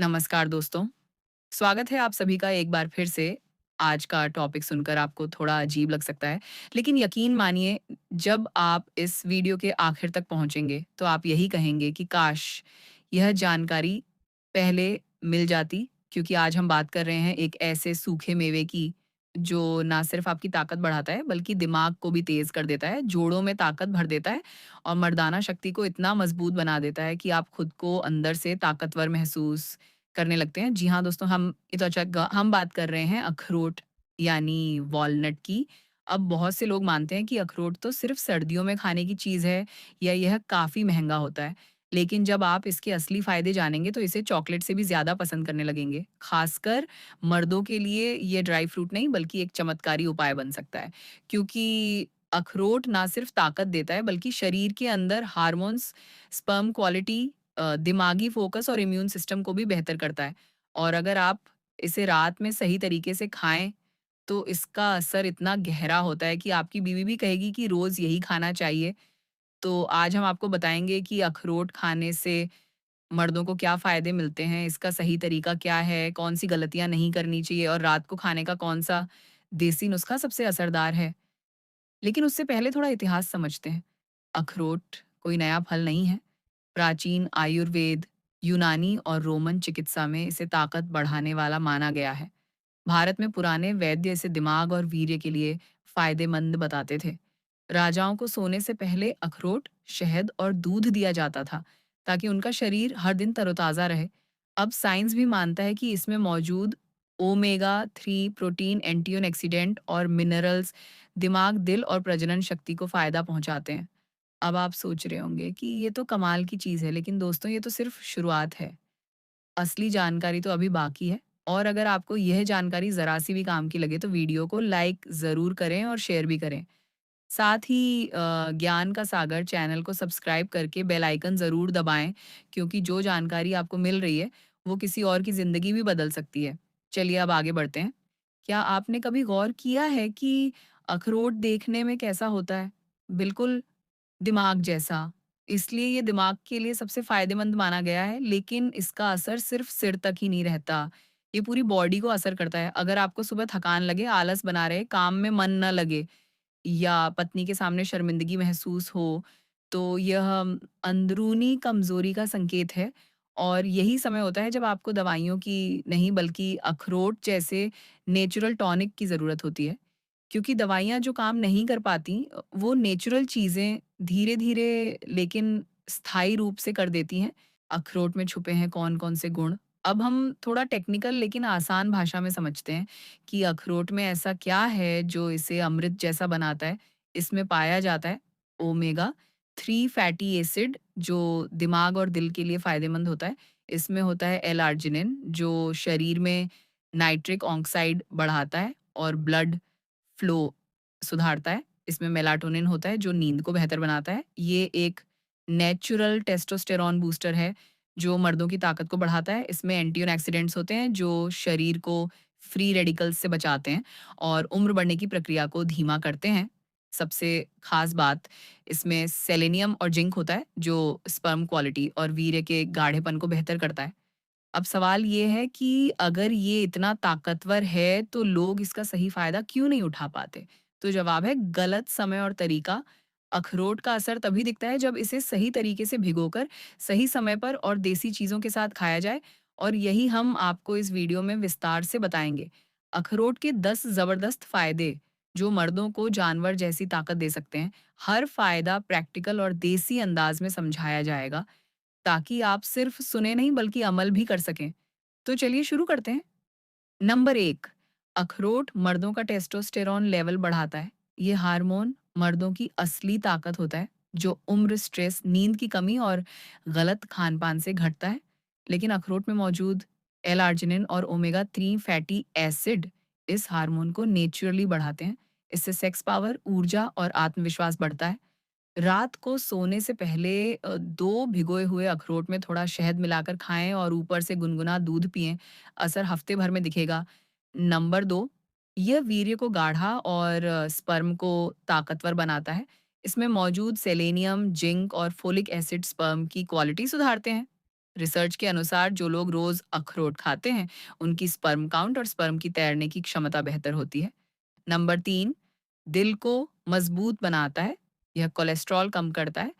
नमस्कार दोस्तों, स्वागत है आप सभी का एक बार फिर से। आज का टॉपिक सुनकर आपको थोड़ा अजीब लग सकता है, लेकिन यकीन मानिए जब आप इस वीडियो के आखिर तक पहुँचेंगे, तो आप यही कहेंगे कि काश! यह जानकारी पहले मिल जाती क्योंकि आज हम बात कर रहे हैं एक ऐसे सूखे मेवे की, जो ना सिर्फ़ आपकी ताकत बढ़ाता है, बल्कि दिमाग को भी तेज़ कर देता है, जोड़ों में ताकत भर देता है और मर्दाना शक्ति को इतना मज़बूत बना देता है कि आप खुद को अंदर से ताकतवर महसूस करने लगते हैं। जी हाँ, दोस्तों हम बात कर रहे हैं अखरोट यानी वॉलनट की। अब बहुत से लोग मानते हैं कि अखरोट तो सिर्फ़ सर्दियों में खाने की चीज़ है या यह काफ़ी महँगा होता है। लेकिन जब आप इसके असली फ़ायदे जानेंगे तो इसे चॉकलेट से भी ज़्यादा पसंद करने लगेंगे। ख़ासकर मर्दों के लिए ये ड्राई फ्रूट नहीं बल्कि एक चमत्कारी उपाय बन सकता है। क्योंकि अखरोट ना सिर्फ़ ताकत देता है बल्कि शरीर के अंदर हार्मोन्स, स्पर्म क्वालिटी दिमागी फ़ोकस और इम्यून सिस्टम को भी बेहतर करता है। और अगर आप इसे रात में सही तरीके से खाएँ, तो इसका असर इतना गहरा होता है कि आपकी बीवी भी कहेगी कि रोज़ यही खाना चाहिए। तो आज हम आपको बताएँगे कि अखरोट खाने से मर्दों को क्या फ़ायदे मिलते हैं, इसका सही तरीका क्या है, कौन-सी गलतियाँ नहीं करनी चाहिए और रात को खाने का कौन-सा देसी नुस्ख़ा सबसे असरदार है। लेकिन उससे पहले थोड़ा इतिहास समझते हैं। अखरोट कोई नया फल नहीं है। प्राचीन आयुर्वेद, यूनानी और रोमन चिकित्सा में इसे ताकत बढ़ाने वाला माना गया है। भारत में पुराने वैद्य इसे दिमाग और वीर्य के लिए फायदेमंद बताते थे। राजाओं को सोने से पहले अखरोट, शहद और दूध दिया जाता था ताकि उनका शरीर हर दिन तरोताजा रहे। अब साइंस भी मानता है कि इसमें मौजूद ओमेगा 3 प्रोटीन, एंटीऑक्सीडेंट और मिनरल्स दिमाग, दिल और प्रजनन शक्ति को फायदा पहुंचाते हैं। अब आप सोच रहे होंगे कि ये तो कमाल की चीज़ है, लेकिन दोस्तों ये तो सिर्फ शुरुआत है। असली जानकारी तो अभी बाकी है और अगर आपको यह जानकारी ज़रा-सी भी काम की लगे तो वीडियो को लाइक ज़रूर करें और शेयर भी करें। साथ ही ज्ञान का सागर चैनल को सब्सक्राइब करके बेल आइकन ज़रूर दबाएँ क्योंकि जो जानकारी आपको मिल रही है, वो किसी और की ज़िंदगी भी बदल सकती है। चलिए अब आगे बढ़ते हैं। क्या आपने कभी गौर किया है कि अखरोट देखने में कैसा होता है? बिल्कुल दिमाग जैसा। इसलिए ये दिमाग के लिए सबसे फ़ायदेमंद माना गया है, लेकिन इसका असर सिर्फ़ सिर तक ही नहीं रहता। ये पूरी बॉडी को असर करता है। अगर आपको सुबह थकान लगे, आलस बना रहे, काम में मन ना लगे या पत्नी के सामने शर्मिंदगी महसूस हो, तो यह अंदरूनी कमज़ोरी का संकेत है और यही समय होता है जब आपको दवाइयों की नहीं बल्कि अखरोट जैसे नेचुरल टॉनिक की ज़रूरत होती है। क्योंकि दवाइयाँ जो काम नहीं कर पाती वो नेचुरल चीज़ें धीरे-धीरे लेकिन स्थायी रूप से कर देती हैं। अखरोट में छुपे हैं कौन-कौन से गुण। अब हम थोड़ा टेक्निकल लेकिन आसान भाषा में समझते हैं कि अखरोट में ऐसा क्या है जो इसे अमृत जैसा बनाता है। इसमें पाया जाता है ओमेगा 3 फैटी एसिड जो दिमाग और दिल के लिए फ़ायदेमंद होता है। इसमें होता है एल-आर्जिनिन जो शरीर में नाइट्रिक ऑक्साइड बढ़ाता है और ब्लड फ्लो सुधारता है। इसमें मेलाटोनिन होता है जो नींद को बेहतर बनाता है। ये एक नेचुरल टेस्टोस्टेरोन बूस्टर है जो मर्दों की ताकत को बढ़ाता है। इसमें एंटी-ऑक्सीडेंट्स होते हैं जो शरीर को फ्री रेडिकल्स से बचाते हैं और उम्र बढ़ने की प्रक्रिया को धीमा करते हैं। सबसे खास बात इसमें सेलेनियम और जिंक होता है जो स्पर्म क्वालिटी और वीर्य के गाढ़ेपन को बेहतर करता है। अब सवाल ये है कि अगर ये इतना ताकतवर है, तो लोग इसका सही फ़ायदा क्यों नहीं उठा पाते? तो जवाब है गलत समय और तरीका। अखरोट का असर तभी दिखता है जब इसे सही तरीके से भिगोकर, सही समय पर और देसी चीज़ों के साथ खाया जाए और यही हम आपको इस वीडियो में विस्तार से बताएँगे। अखरोट के 10 ज़बरदस्त फ़ायदे, जो मर्दों को जानवर जैसी ताकत दे सकते हैं। हर फ़ायदा प्रैक्टिकल और देसी अंदाज़ में समझाया जाएगा। ताकि आप सिर्फ सुने नहीं बल्कि अमल भी कर सकें। तो चलिए शुरू करते हैं। नंबर 1, अखरोट मर्दों का टेस्टोस्टेरोन लेवल बढ़ाता है। ये हार्मोन मर्दों की असली ताकत होता है, जो उम्र, स्ट्रेस, नींद की कमी और गलत खान-पान से घटता है। लेकिन अखरोट में मौजूद एल-आर्जिनिन और ओमेगा 3 फैटी एसिड इस हार्मोन को नेचुरली बढ़ाते हैं। इससे सेक्स पावर, ऊर्जा और आत्मविश्वास बढ़ता है। रात को सोने से पहले 2 भिगोए हुए अखरोट में थोड़ा शहद मिलाकर खाएँ और ऊपर से गुनगुना दूध पिएँ, असर हफ्ते भर में दिखेगा। नंबर 2, यह वीर्य को गाढ़ा और स्पर्म को ताकतवर बनाता है। इसमें मौजूद सेलेनियम, जिंक और फोलिक एसिड स्पर्म की क्वालिटी सुधारते हैं। रिसर्च के अनुसार जो लोग रोज अखरोट खाते हैं, उनकी स्पर्म काउंट और स्पर्म की तैरने की क्षमता बेहतर होती है। नंबर 3, दिल को मजबूत बनाता है। यह कोलेस्ट्रॉल कम करता है,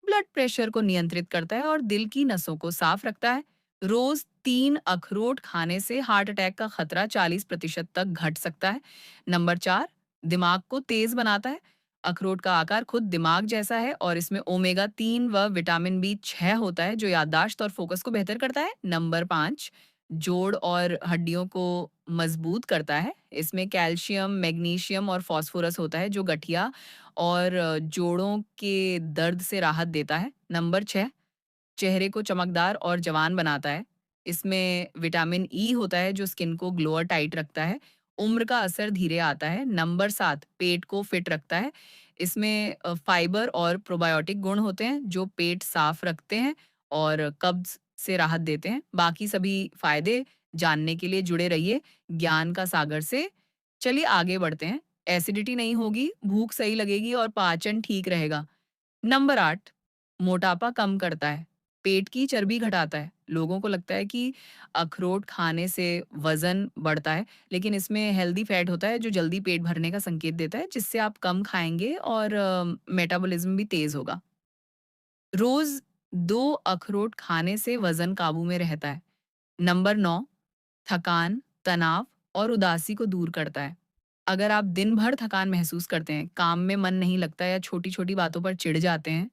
ब्लड प्रेशर को नियंत्रित करता है और दिल की नसों को साफ रखता है। रोज 3 अखरोट खाने से हार्ट अटैक का खतरा 40% तक घट सकता है। नंबर 4, दिमाग को तेज बनाता है। अखरोट का आकार खुद दिमाग जैसा है और इसमें ओमेगा 3 व विटामिन बी 6 होता है जो याददाश्त और फोकस को बेहतर करता है। नंबर 5, जोड़ और हड्डियों को मजबूत करता है। इसमें कैल्शियम, मैग्नीशियम और फास्फोरस होता है जो गठिया और जोड़ों के दर्द से राहत देता है। नंबर 6, चेहरे को चमकदार और जवान बनाता है। इसमें विटामिन ई होता है जो स्किन को ग्लो और टाइट रखता है। उम्र का असर धीरे आता है। नंबर 7, पेट को फिट रखता है। इसमें फाइबर और प्रोबायोटिक गुण होते हैं जो पेट साफ रखते हैं और कब्ज से राहत देते हैं। बाकी सभी फायदे जानने के लिए जुड़े रहिए ज्ञान का सागर से। चलिए आगे बढ़ते हैं। एसिडिटी नहीं होगी, भूख सही लगेगी और पाचन ठीक रहेगा। नंबर 8, मोटापा कम करता है, पेट की चर्बी घटाता है। लोगों को लगता है कि अखरोट खाने से वज़न बढ़ता है, लेकिन इसमें हेल्दी फैट होता है जो जल्दी पेट भरने का संकेत देता है, जिससे आप कम खाएँगे और मेटाबॉलिज़्म भी तेज़ होगा। रोज़ 2 अखरोट खाने से वज़न काबू में रहता है। नंबर 9, थकान, तनाव और उदासी को दूर करता है। अगर आप दिन भर थकान महसूस करते हैं, काम में मन नहीं लगता या छोटी-छोटी बातों पर चिढ़ जाते हैं,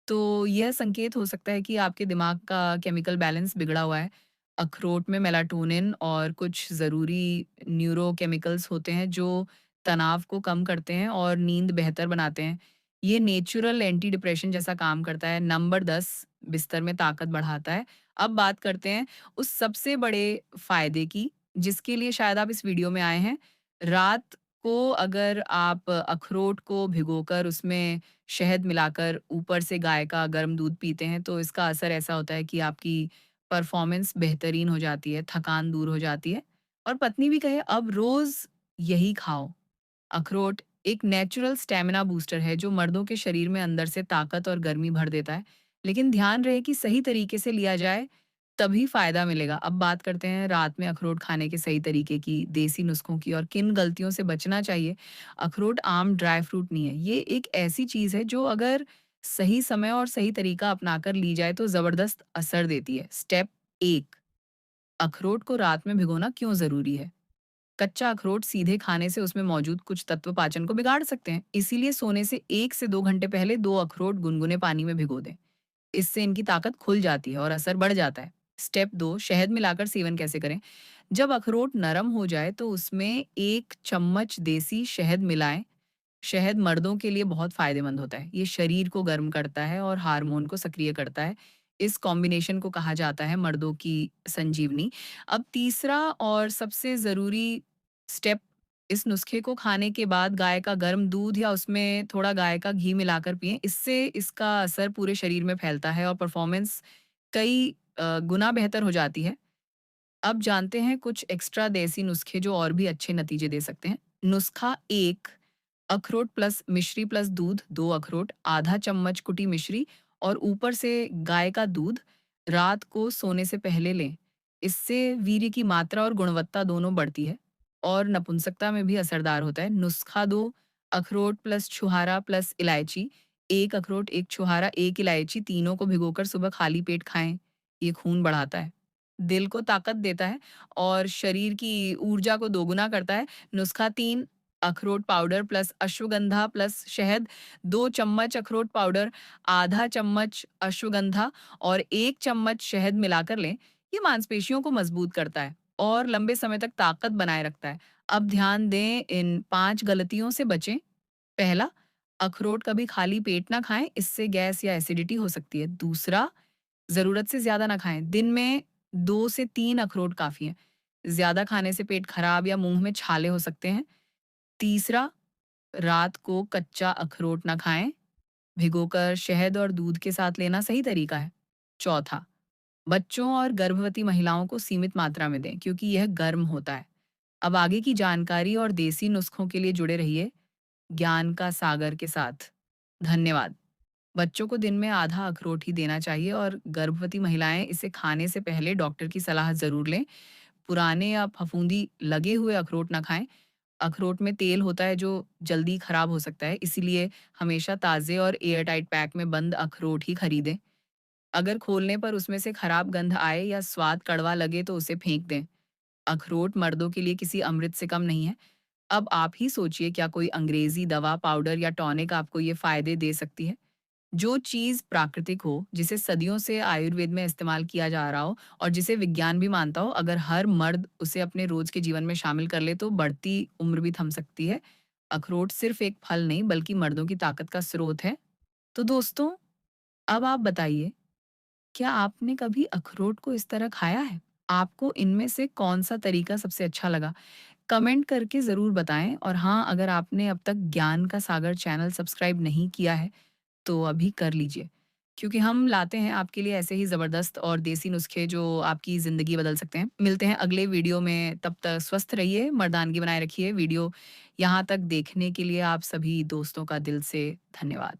तो यह संकेत हो सकता है कि आपके दिमाग का केमिकल बैलेंस बिगड़ा हुआ है। अखरोट में मेलाटोनिन और कुछ ज़रूरी न्यूरोकेमिकल्स होते हैं जो तनाव को कम करते हैं और नींद बेहतर बनाते हैं। ये नेचुरल एंटी डिप्रेशन जैसा काम करता है। नंबर 10, बिस्तर में ताकत बढ़ाता है। अब बात करते हैं उस सबसे बड़े फ़ायदे की, जिसके लिए शायद आप इस वीडियो में आए हैं। रात को अगर आप अखरोट को भिगोकर उसमें शहद मिलाकर ऊपर से गाय का गर्म दूध पीते हैं, तो इसका असर ऐसा होता है कि आपकी परफ़ॉर्मेंस बेहतरीन हो जाती है, थकान दूर हो जाती है और पत्नी भी कहे अब रोज़ यही खाओ। अखरोट एक नेचुरल स्टैमिना बूस्टर है जो मर्दों के शरीर में अंदर से ताकत और गर्मी भर देता है। लेकिन ध्यान रहे कि सही तरीके से लिया जाए, तभी फ़ायदा मिलेगा। अब बात करते हैं रात में अखरोट खाने के सही तरीके की, देसी नुस्ख़ों की और किन गलतियों से बचना चाहिए। अखरोट आम ड्राई फ्रूट नहीं है। ये एक ऐसी चीज़ है जो अगर सही समय और सही तरीका अपनाकर ली जाए तो ज़बरदस्त असर देती है। स्टेप 1, अखरोट को रात में भिगोना क्यों ज़रूरी है? कच्चा अखरोट सीधे खाने से उसमें मौजूद कुछ तत्व पाचन को बिगाड़ सकते हैं। इसीलिए सोने से 1 से 2 घंटे पहले 2 अखरोट गुनगुने पानी में भिगो दें। इससे इनकी ताकत खुल जाती है और असर बढ़ जाता है। स्टेप 2, शहद मिलाकर सेवन कैसे करें? जब अखरोट नरम हो जाए तो उसमें 1 चम्मच देसी शहद मिलाएँ। शहद मर्दों के लिए बहुत फ़ायदेमंद होता है। ये शरीर को गर्म करता है और हार्मोन को सक्रिय करता है। इस कॉम्बिनेशन को कहा जाता है मर्दों की संजीवनी। अब तीसरा और सबसे ज़रूरी स्टेप, इस नुस्खे को खाने के बाद गाय का गर्म दूध या उसमें थोड़ा गाय का घी मिलाकर पिएँ। इससे इसका असर पूरे शरीर में फैलता है और परफ़ॉर्मेंस कई गुना बेहतर हो जाती है। अब जानते हैं कुछ एक्स्ट्रा देसी नुस्खे जो और भी अच्छे नतीजे दे सकते हैं। नुस्खा 1, अखरोट प्लस मिश्री प्लस दूध, 2 अखरोट, आधा चम्मच कुटी मिश्री और ऊपर से गाय का दूध रात को सोने से पहले लें। इससे वीर्य की मात्रा और गुणवत्ता दोनों बढ़ती है और नपुंसकता में भी असरदार होता है। नुस्खा 2, अखरोट प्लस छुहारा प्लस इलायची, 1 अखरोट, 1 छुहारा, 1 इलायची, तीनों को भिगोकर सुबह खाली पेट खाएँ। ये खून बढ़ाता है, दिल को ताकत देता है और शरीर की ऊर्जा को दोगुना करता है। नुस्खा 3, अखरोट पाउडर प्लस अश्वगंधा प्लस शहद, 2 चम्मच अखरोट पाउडर, आधा चम्मच अश्वगंधा और 1 चम्मच शहद मिलाकर लें। ये मांसपेशियों को मजबूत करता है और लंबे समय तक ताकत बनाए रखता है। अब ध्यान दें, इन 5 गलतियों से बचें। पहला, अखरोट कभी खाली पेट ना खाएँ, इससे गैस या एसिडिटी हो सकती है। दूसरा, ज़रूरत से ज़्यादा ना खाएँ, दिन में 2 से 3 अखरोट काफ़ी हैं। ज़्यादा खाने से पेट खराब या मुँह में छाले हो सकते हैं। तीसरा, रात को कच्चा अखरोट ना खाएँ, भिगोकर शहद और दूध के साथ लेना सही तरीका है। चौथा, बच्चों और गर्भवती महिलाओं को सीमित मात्रा में दें क्योंकि यह गर्म होता है। अब आगे की जानकारी और देसी नुस्खों के लिए जुड़े रहिए ज्ञान का सागर के साथ। धन्यवाद। बच्चों को दिन में आधा अखरोट ही देना चाहिए और गर्भवती महिलाएँ इसे खाने से पहले डॉक्टर की सलाह ज़रूर लें। पुराने या फफूंदी लगे हुए अखरोट ना खाएँ। अखरोट में तेल होता है जो जल्दी खराब हो सकता है, इसीलिए हमेशा ताज़े और एयर टाइट पैक में बंद अखरोट ही खरीदें। अगर खोलने पर उसमें से खराब गंध आए या स्वाद कड़वा लगे तो उसे फेंक दें। अखरोट मर्दों के लिए किसी अमृत से कम नहीं है। अब आप ही सोचिए, क्या कोई अंग्रेज़ी दवा, पाउडर या टॉनिक आपको ये फ़ायदे दे सकती है? जो चीज़ प्राकृतिक हो, जिसे सदियों से आयुर्वेद में इस्तेमाल किया जा रहा हो और जिसे विज्ञान भी मानता हो, अगर हर मर्द उसे अपने रोज़ के जीवन में शामिल कर ले तो बढ़ती उम्र भी थम सकती है। अखरोट सिर्फ़ एक फल नहीं बल्कि मर्दों की ताकत का स्रोत है। तो दोस्तों, अब आप बताइए, क्या आपने कभी अखरोट को इस तरह खाया है? आपको इनमें से कौन-सा तरीका सबसे अच्छा लगा? कमेंट करके ज़रूर बताएँ और हाँ, अगर आपने अब तक ज्ञान का सागर चैनल सब्सक्राइब नहीं किया है, तो अभी कर लीजिए। क्योंकि हम लाते हैं आपके लिए ऐसे ही ज़बरदस्त और देसी नुस्खे जो आपकी ज़िंदगी बदल सकते हैं। मिलते हैं अगले वीडियो में, तब तक स्वस्थ रहिए, मर्दानगी बनाए रखिए। वीडियो यहाँ तक देखने के लिए आप सभी दोस्तों का दिल से धन्यवाद।